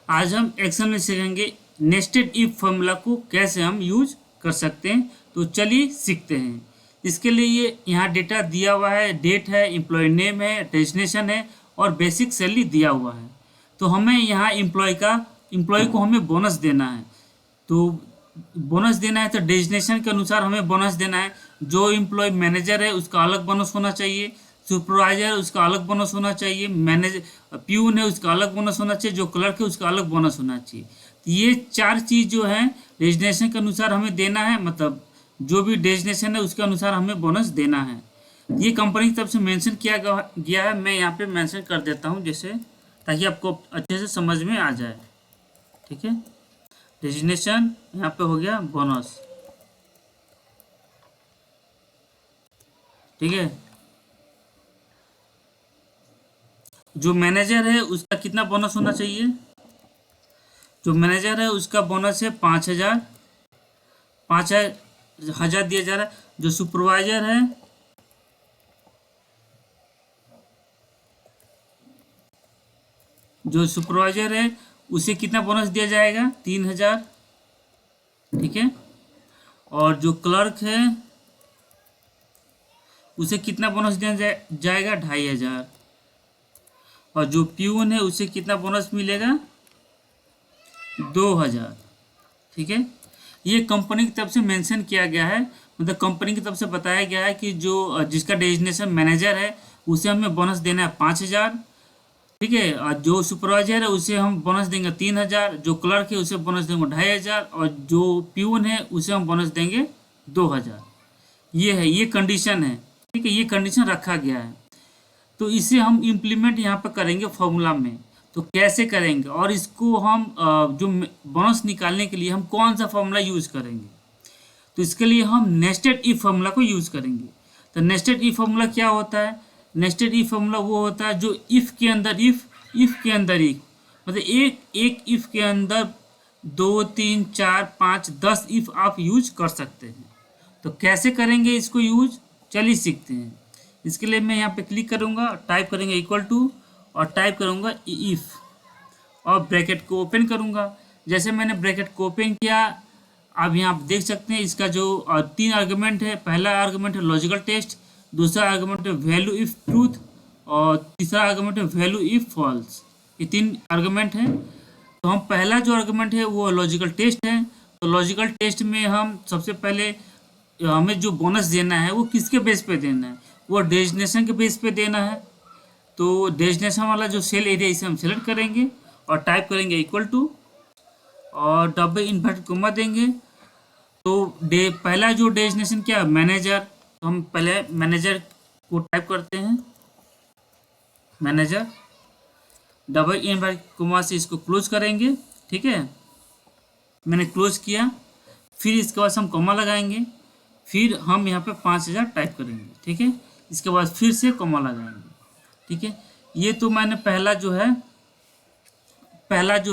आज हम एक्सेल में सीखेंगे नेस्टेड इफ फॉर्मूला को कैसे हम यूज कर सकते हैं। तो चलिए सीखते हैं। इसके लिए ये यहाँ डेटा दिया हुआ है, डेट है, एम्प्लॉय नेम है, डेस्टिनेशन है और बेसिक सैलरी दिया हुआ है। तो हमें यहाँ एम्प्लॉय को हमें बोनस देना है। तो बोनस देना है तो डेजिग्नेशन के अनुसार हमें बोनस देना है। जो एम्प्लॉय मैनेजर है उसका अलग बोनस होना चाहिए, सुपरवाइजर है उसका अलग बोनस होना चाहिए, मैनेजर प्यून है उसका अलग बोनस होना चाहिए, जो क्लर्क है उसका अलग बोनस होना चाहिए। तो ये चार चीज़ जो है डेजिग्नेशन के अनुसार हमें देना है, मतलब जो भी डेजिग्नेशन है उसके अनुसार हमें बोनस देना है। ये कंपनी की तरफ से मेंशन किया गया है। मैं यहाँ पे मेंशन कर देता हूँ जैसे, ताकि आपको अच्छे से समझ में आ जाए। ठीक है, डेजिग्नेशन यहाँ पे हो गया बोनस। ठीक है, जो मैनेजर है उसका कितना बोनस होना चाहिए? जो मैनेजर है उसका बोनस है 5,000, 5,000 दिया जा रहा है। जो सुपरवाइजर है, उसे कितना बोनस दिया जाएगा? 3,000। ठीक है, और जो क्लर्क है उसे कितना बोनस दिया जाएगा? 2,500। और जो प्यून है उसे कितना बोनस मिलेगा? 2,000। ठीक है, ये कंपनी की तरफ से मेंशन किया गया है, मतलब कंपनी की तरफ से बताया गया है कि जो जिसका डेजिग्नेशन मैनेजर है उसे हमें बोनस देना है 5,000। ठीक है, और जो सुपरवाइजर है उसे हम बोनस देंगे 3,000, जो क्लर्क है उसे बोनस देंगे 2,500 और जो प्यून है उसे हम बोनस देंगे 2,000। ये है, ये कंडीशन है। ठीक है, ये कंडीशन रखा गया है। तो इसे हम इम्प्लीमेंट यहाँ पर करेंगे फॉर्मूला में। तो कैसे करेंगे और इसको हम जो बोनस निकालने के लिए हम कौन सा फॉर्मूला यूज़ करेंगे? तो इसके लिए हम नेस्टेड इफ फॉर्मूला को यूज़ करेंगे। तो नेस्टेड इफ फॉर्मूला क्या होता है? नेस्टेड इफ फॉर्मूला वो होता है जो इफ़ के अंदर इफ़ के अंदर एक, मतलब एक इफ़ के अंदर 2, 3, 4, 5, 10 इफ़ आप यूज कर सकते हैं। तो कैसे करेंगे इसको यूज, चलिए सीखते हैं। इसके लिए मैं यहाँ पे क्लिक करूँगा, टाइप करेंगे इक्वल टू और टाइप करूँगा इफ़ और ब्रैकेट को ओपन करूँगा। जैसे मैंने ब्रैकेट को ओपन किया, अब यहाँ आप देख सकते हैं इसका जो 3 आर्गुमेंट है। पहला आर्गुमेंट है लॉजिकल टेस्ट, दूसरा आर्गुमेंट है वैल्यू इफ ट्रूथ और तीसरा आर्गुमेंट है वैल्यू इफ फॉल्स। ये 3 आर्गुमेंट हैं। तो हम पहला जो आर्गुमेंट है वो लॉजिकल टेस्ट है। तो लॉजिकल टेस्ट में हम सबसे पहले हमें जो बोनस देना है वो किसके बेस पे देना है? वो डेजिग्नेशन के बेस पे देना है। तो डेजिग्नेशन वाला जो सेल एरिया इसे हम सेलेक्ट करेंगे और टाइप करेंगे इक्वल टू और डबल इन्वर्टेड कोमा देंगे। तो पहला जो डेजिग्नेशन क्या है? मैनेजर। तो हम पहले मैनेजर को टाइप करते हैं, मैनेजर, डबल इन्वर्टेड कोमा से इसको क्लोज करेंगे। ठीक है, मैंने क्लोज किया। फिर इसके बाद हम कोमा लगाएंगे, फिर हम यहाँ पे 5,000 टाइप करेंगे। ठीक है, इसके बाद फिर से कोमा लगाएंगे। ठीक है, ये तो मैंने पहला जो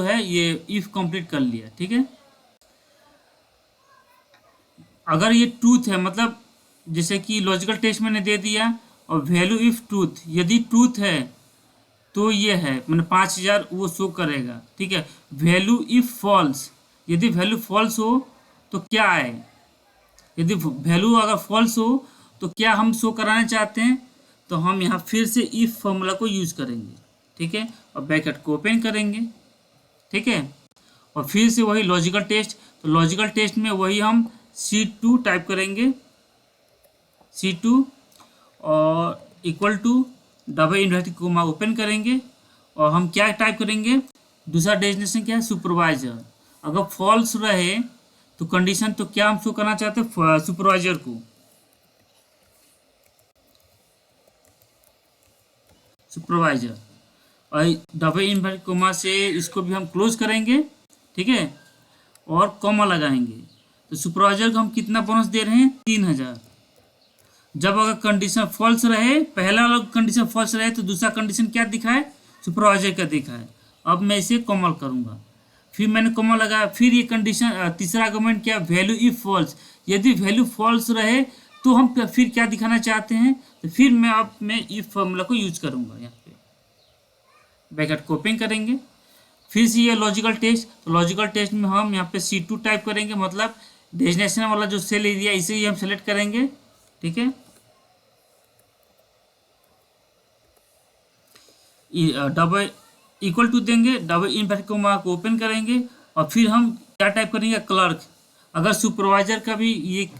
है ये इफ कंप्लीट कर लिया। ठीक है, अगर ये ट्रूथ है, मतलब जैसे कि लॉजिकल टेस्ट मैंने दे दिया और वैल्यू इफ ट्रूथ, यदि ट्रूथ है तो ये है, मैंने 5,000 वो शो करेगा। ठीक है, वैल्यू इफ फॉल्स, यदि वैल्यू फॉल्स हो तो क्या है? यदि वैल्यू अगर फॉल्स हो तो क्या हम शो कराना चाहते हैं? तो हम यहाँ फिर से इफ फॉर्मूला को यूज करेंगे। ठीक है, और ब्रैकेट को ओपन करेंगे। ठीक है, और फिर से वही लॉजिकल टेस्ट। तो लॉजिकल टेस्ट में वही हम C2 टाइप करेंगे, C2 और equal to double inverted comma open करेंगे और हम क्या टाइप करेंगे? दूसरा डेजिग्नेशन क्या है? सुपरवाइजर। अगर फॉल्स रहे तो कंडीशन, तो क्या हम शो करना चाहते हैं? सुपरवाइजर को, सुपरवाइजर, और डबल इन्वर्टेड कोमा से इसको भी हम क्लोज करेंगे। ठीक है, और कॉमा लगाएंगे। तो सुपरवाइजर को हम कितना बोनस दे रहे हैं? 3,000। जब अगर कंडीशन फॉल्स रहे, पहला वाला कंडीशन फॉल्स रहे तो दूसरा कंडीशन क्या दिखाए? सुपरवाइजर का दिखाए। अब मैं इसे कोमल करूँगा, फिर मैंने कोमा लगाया, फिर ये कंडीशन तीसरा आर्गुमेंट क्या? Value if false. यदि वैल्यू फॉल्स रहे तो हम फिर क्या दिखाना चाहते हैं? तो फिर मैं इफ फॉर्मूला को यूज करूँगा। यहाँ पे ब्रैकेट को ओपन करेंगे, फिर से ये लॉजिकल टेस्ट, तो लॉजिकल टेस्ट में हम यहाँ पे C2 टाइप करेंगे, मतलब डेस्टिनेशन वाला जो सेल एरिया इसे ही हम सेलेक्ट करेंगे। ठीक है, डबल इक्वल टू देंगे, डबल इन्वर्टेड कॉमा को ओपन करेंगे और फिर हम क्या टाइप करेंगे, क्लर्क। अगर सुपरवाइजर का भी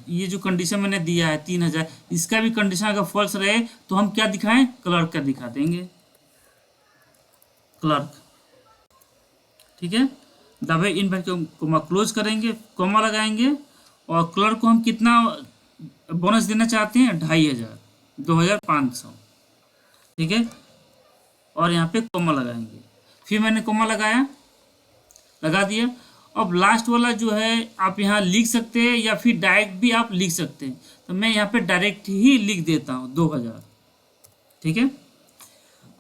ये जो कंडीशन मैंने दिया है 3000, इसका भी कंडीशन अगर फॉल्स रहे तो हम क्या दिखाएं, क्लर्क का दिखा देंगे, क्लर्क। ठीक है, डबल इन्वर्टेड कॉमा क्लोज करेंगे, कॉमा लगाएंगे और क्लर्क को हम कितना बोनस देना चाहते हैं, 2500, 2500। ठीक है, और यहाँ पे कॉमा लगाएंगे, फिर मैंने कॉमा लगा दिया। अब लास्ट वाला जो है आप यहाँ लिख सकते हैं या फिर डायरेक्ट भी आप लिख सकते हैं, तो मैं यहाँ पे डायरेक्ट ही लिख देता हूँ 2000। ठीक है,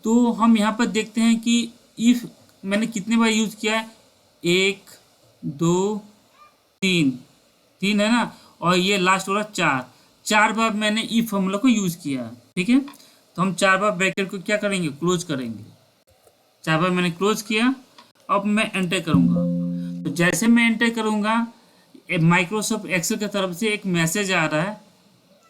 तो हम यहाँ पर देखते हैं कि इफ़ मैंने कितने बार यूज़ किया है, 1 2 3 है ना, और ये लास्ट वाला 4 बार मैंने इफ फॉर्मूला को यूज़ किया। ठीक है, तो हम 4 बार ब्रैकेट को क्या करेंगे, क्लोज करेंगे। 4 बार मैंने क्लोज किया, अब मैं एंटर करूँगा। तो जैसे मैं एंटर करूँगा, माइक्रोसॉफ्ट एक्सेल की तरफ से एक मैसेज आ रहा है।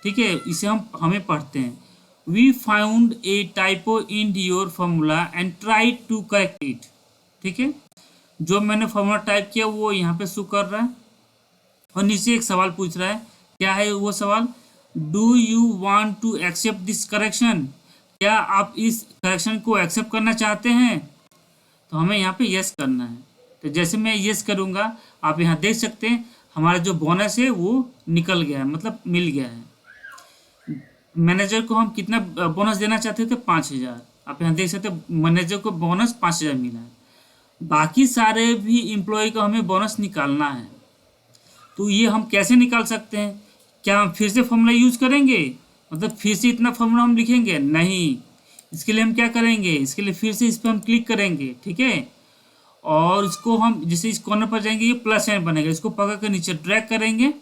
ठीक है, इसे हमें पढ़ते हैं। We found a typo in your formula and try to correct it. ठीक है, जो मैंने फॉर्मूला टाइप किया वो यहाँ पे शो कर रहा है और नीचे एक सवाल पूछ रहा है। क्या है वो सवाल, do you want to accept this correction, क्या आप इस करेक्शन को एक्सेप्ट करना चाहते हैं। तो हमें यहाँ पे यस करना है। तो जैसे मैं यस करूँगा, आप यहाँ देख सकते हैं हमारा जो बोनस है वो निकल गया है, मतलब मिल गया है। मैनेजर को हम कितना बोनस देना चाहते थे, 5000। आप यहाँ देख सकते हैं मैनेजर को बोनस 5000 मिला है। बाकी सारे भी एम्प्लॉय को हमें बोनस निकालना है। तो ये हम कैसे निकाल सकते हैं, क्या हम फिर से फॉर्मूला यूज़ करेंगे, मतलब फिर से इतना फॉर्मूला हम लिखेंगे, नहीं। इसके लिए हम क्या करेंगे, इसके लिए फिर से इस पर हम क्लिक करेंगे। ठीक है, और इसको हम जैसे इस कॉर्नर पर जाएंगे, ये प्लस साइन बनेगा, इसको पकड़ कर नीचे ड्रैग करेंगे।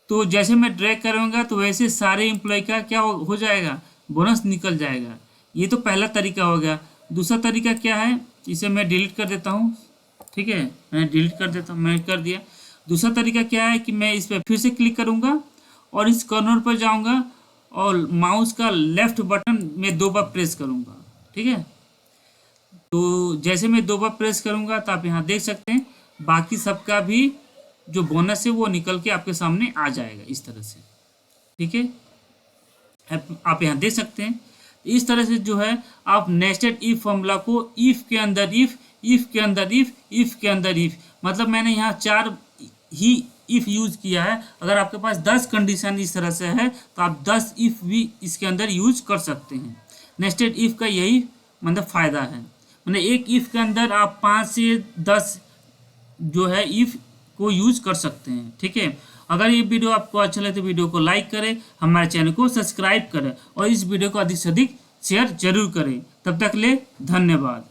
तो जैसे मैं ड्रैग करूँगा तो वैसे सारे एम्प्लॉय का क्या हो जाएगा, बोनस निकल जाएगा। ये तो पहला तरीका हो गया। दूसरा तरीका क्या है, इसे मैं डिलीट कर देता हूँ। ठीक है, मैं डिलीट कर देता हूँ, मैंने कर दिया। दूसरा तरीका क्या है कि मैं इस पर फिर से क्लिक करूँगा और इस कॉर्नर पर जाऊँगा और माउस का लेफ्ट बटन में 2 बार प्रेस करूँगा। ठीक है, तो जैसे मैं 2 बार प्रेस करूँगा तो आप यहाँ देख सकते हैं बाकी सबका भी जो बोनस है वो निकल के आपके सामने आ जाएगा इस तरह से। ठीक है, आप यहाँ देख सकते हैं। इस तरह से जो है आप नेस्टेड इफ फॉर्मूला को इफ के अंदर इफ के अंदर इफ के अंदर इफ, मतलब मैंने यहाँ 4 ही इफ यूज़ किया है। अगर आपके पास 10 कंडीशन इस तरह से है तो आप 10 इफ भी इसके अंदर यूज कर सकते हैं। नेस्टेड इफ का यही मतलब फ़ायदा है, मतलब एक इफ के अंदर आप 5 से 10 जो है इफ को यूज कर सकते हैं। ठीक है, अगर ये वीडियो आपको अच्छा लगे तो वीडियो को लाइक करें, हमारे चैनल को सब्सक्राइब करें और इस वीडियो को अधिक से अधिक शेयर जरूर करें। तब तक ले धन्यवाद।